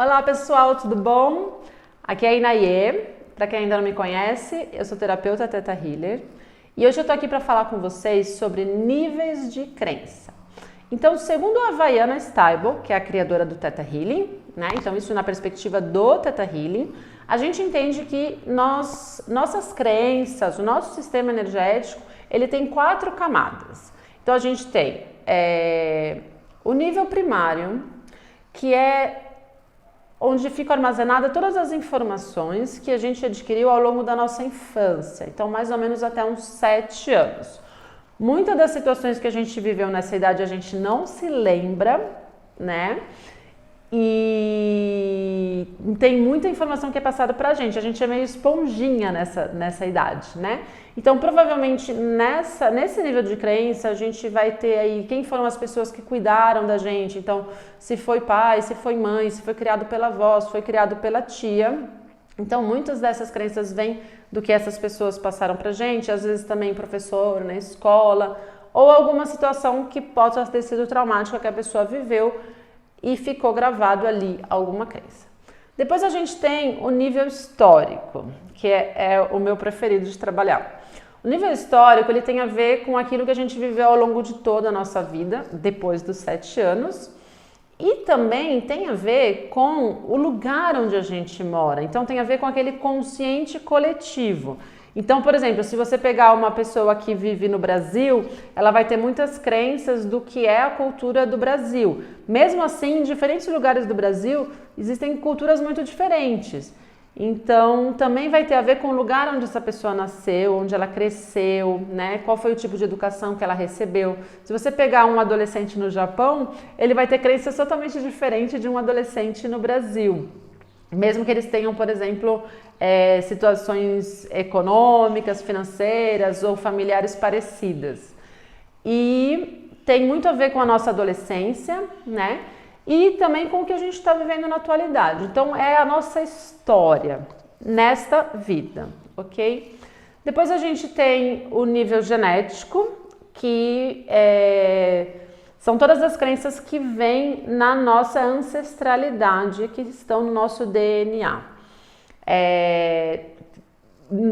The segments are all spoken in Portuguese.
Olá pessoal, tudo bom? Aqui é a Inayê. Para quem ainda não me conhece, eu sou terapeuta Theta Healer e hoje eu tô aqui para falar com vocês sobre níveis de crença. Então, segundo a Havaiana Stable, que é a criadora do Theta Healing, né? Então isso na perspectiva do Theta Healing, a gente entende que nossas crenças, o nosso sistema energético, ele tem 4 camadas. Então a gente tem o nível primário, que é onde ficam armazenadas todas as informações que a gente adquiriu ao longo da nossa infância, então mais ou menos até uns 7 anos. Muitas das situações que a gente viveu nessa idade a gente não se lembra, né? E tem muita informação que é passada pra gente, a gente é meio esponjinha nessa idade, né? Então provavelmente nesse nível de crença a gente vai ter aí quem foram as pessoas que cuidaram da gente, então se foi pai, se foi mãe, se foi criado pela avó, se foi criado pela tia. Então muitas dessas crenças vêm do que essas pessoas passaram pra gente, às vezes também professor na escola, ou alguma situação que possa ter sido traumática que a pessoa viveu e ficou gravado ali alguma crença. Depois a gente tem o nível histórico, que é o meu preferido de trabalhar. O nível histórico ele tem a ver com aquilo que a gente viveu ao longo de toda a nossa vida, depois dos 7 anos, e também tem a ver com o lugar onde a gente mora, então tem a ver com aquele consciente coletivo. Então, por exemplo, se você pegar uma pessoa que vive no Brasil, ela vai ter muitas crenças do que é a cultura do Brasil. Mesmo assim, em diferentes lugares do Brasil, existem culturas muito diferentes. Então, também vai ter a ver com o lugar onde essa pessoa nasceu, onde ela cresceu, né? Qual foi o tipo de educação que ela recebeu. Se você pegar um adolescente no Japão, ele vai ter crenças totalmente diferentes de um adolescente no Brasil. Mesmo que eles tenham, por exemplo, situações econômicas, financeiras ou familiares parecidas. E tem muito a ver com a nossa adolescência, né? E também com o que a gente está vivendo na atualidade. Então, é a nossa história nesta vida, ok? Depois a gente tem o nível genético, que são todas as crenças que vêm na nossa ancestralidade, que estão no nosso DNA.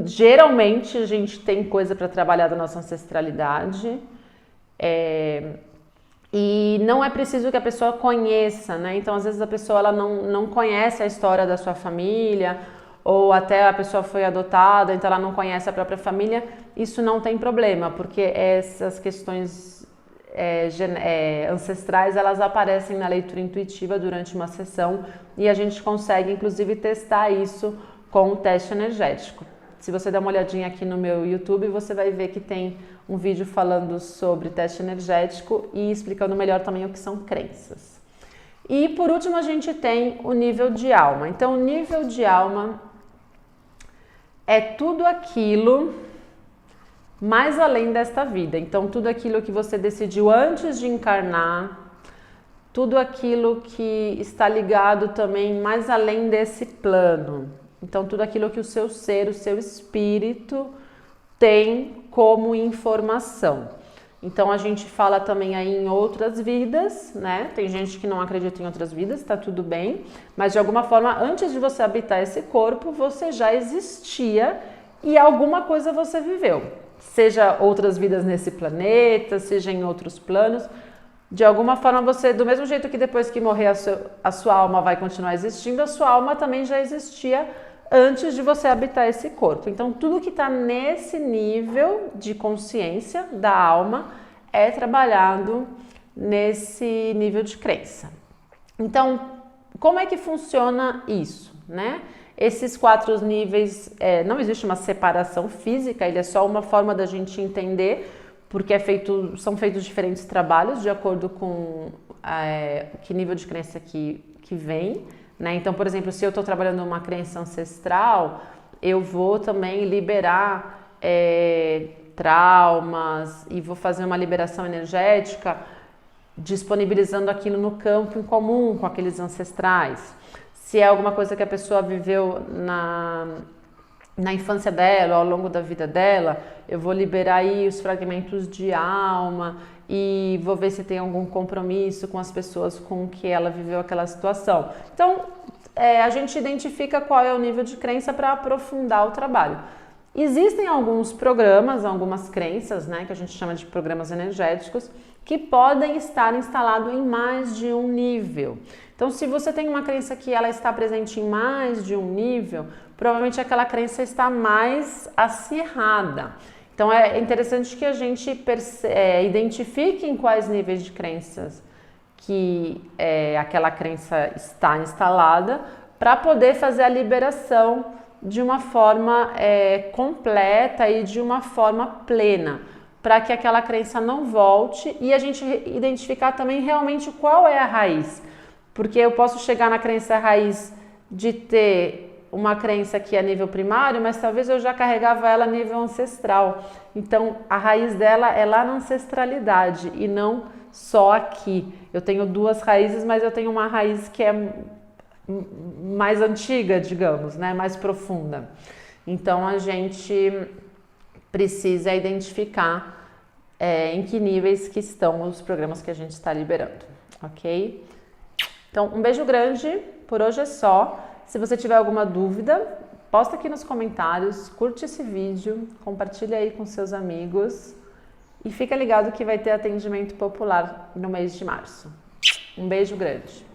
Geralmente a gente tem coisa para trabalhar da nossa ancestralidade e não é preciso que a pessoa conheça, né? Então às vezes a pessoa ela não conhece a história da sua família ou até a pessoa foi adotada, então ela não conhece a própria família. Isso não tem problema, porque essas questões ancestrais, elas aparecem na leitura intuitiva durante uma sessão e a gente consegue inclusive testar isso com o teste energético. Se você der uma olhadinha aqui no meu YouTube, você vai ver que tem um vídeo falando sobre teste energético e explicando melhor também o que são crenças. E por último a gente tem o nível de alma. Então o nível de alma é tudo aquilo mais além desta vida. Então, tudo aquilo que você decidiu antes de encarnar, tudo aquilo que está ligado também mais além desse plano. Então, tudo aquilo que o seu ser, o seu espírito tem como informação. Então, a gente fala também aí em outras vidas, né? Tem gente que não acredita em outras vidas, tá tudo bem. Mas, de alguma forma, antes de você habitar esse corpo, você já existia e alguma coisa você viveu. Seja outras vidas nesse planeta, seja em outros planos, de alguma forma você, do mesmo jeito que depois que morrer a sua alma vai continuar existindo, a sua alma também já existia antes de você habitar esse corpo. Então tudo que está nesse nível de consciência da alma é trabalhado nesse nível de crença. Então, como é que funciona isso, né? Esses 4 níveis, não existe uma separação física, ele é só uma forma da gente entender, porque são feitos diferentes trabalhos de acordo com que nível de crença que vem, né? Então, por exemplo, se eu estou trabalhando uma crença ancestral, eu vou também liberar traumas e vou fazer uma liberação energética disponibilizando aquilo no campo em comum com aqueles ancestrais. Se é alguma coisa que a pessoa viveu na infância dela, ao longo da vida dela, eu vou liberar aí os fragmentos de alma e vou ver se tem algum compromisso com as pessoas com que ela viveu aquela situação. Então, a gente identifica qual é o nível de crença para aprofundar o trabalho. Existem alguns programas, algumas crenças, né, que a gente chama de programas energéticos, que podem estar instalados em mais de um nível. Então, se você tem uma crença que ela está presente em mais de um nível, provavelmente aquela crença está mais acirrada. Então, é interessante que a gente identifique em quais níveis de crenças que aquela crença está instalada, para poder fazer a liberação de uma forma completa e de uma forma plena, para que aquela crença não volte e a gente identificar também realmente qual é a raiz. Porque eu posso chegar na crença raiz de ter uma crença que é nível primário, mas talvez eu já carregava ela a nível ancestral. Então, a raiz dela é lá na ancestralidade e não só aqui. Eu tenho duas raízes, mas eu tenho uma raiz que é mais antiga, digamos, né? Mais profunda. Então, a gente precisa identificar em que níveis que estão os programas que a gente está liberando, ok? Então, um beijo grande, por hoje é só. Se você tiver alguma dúvida, posta aqui nos comentários, curte esse vídeo, compartilha aí com seus amigos e fica ligado que vai ter atendimento popular no mês de março. Um beijo grande.